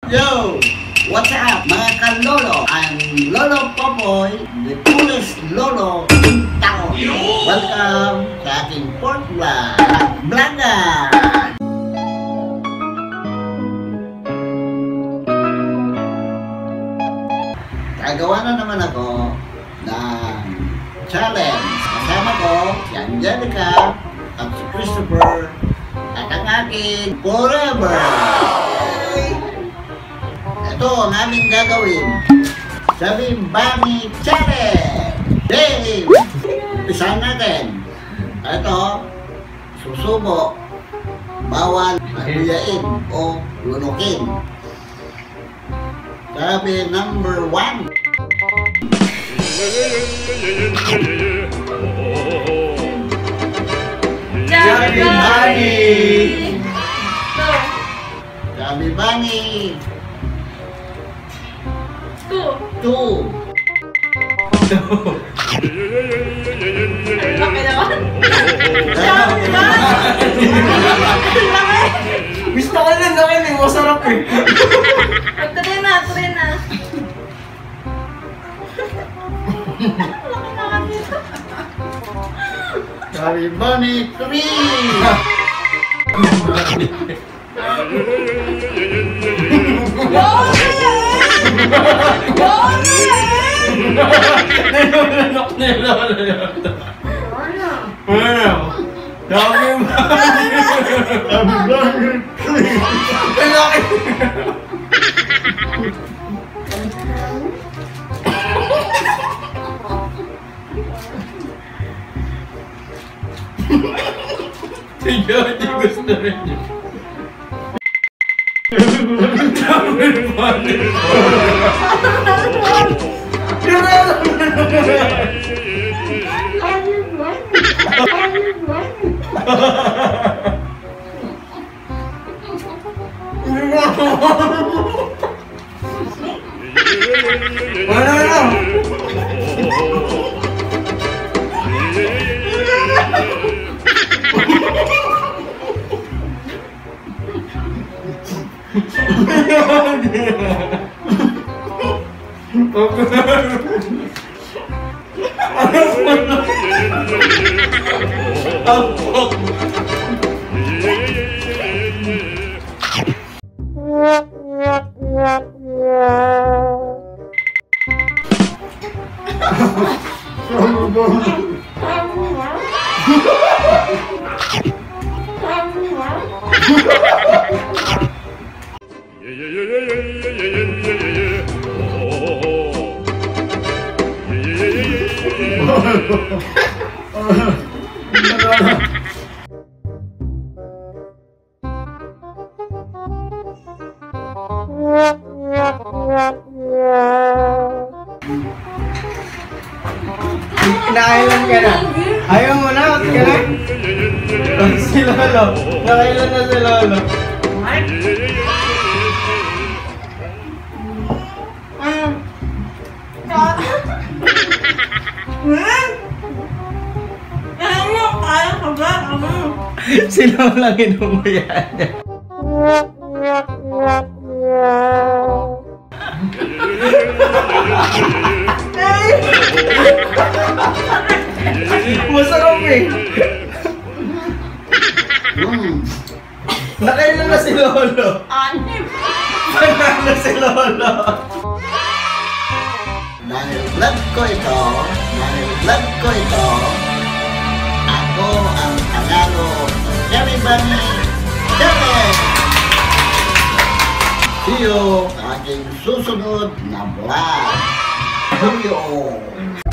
Yo! What's up mga kalolo? I'm Lolo Popoy, the coolest lolo in town. Welcome sa aking pork vlog. Gagawa na naman ako ng challenge. Kasama ko si Angelica at si Christopher at ang aking forever. Ito ang aming gagawin. Sabihin Bunny Challenge! Hey! Umpisahan natin. Ito, susubo. Bawal mahiyain o lunukin. Sabi number 1. Sabi Bunny! Sabi Bunny! 2. Laki naman. Gusto ko lang nakin eh, masarap eh. Tuloy na. Laki naman dito. Sabi Bunny 3! Sige, hindi gusto rin yun. Nakailan ka na? Ayaw mo na? Ka na? Si Lolo. Nakailan na si Lolo. Si Lola inumuyan niya. Masarap eh. Nakailan na si Lolo? 6. Nakailan na si Lolo? Dahil vlog ko ito, ako ang panalo Sabi Bunny Challenge! See you sa aking susunod na vlog. See you!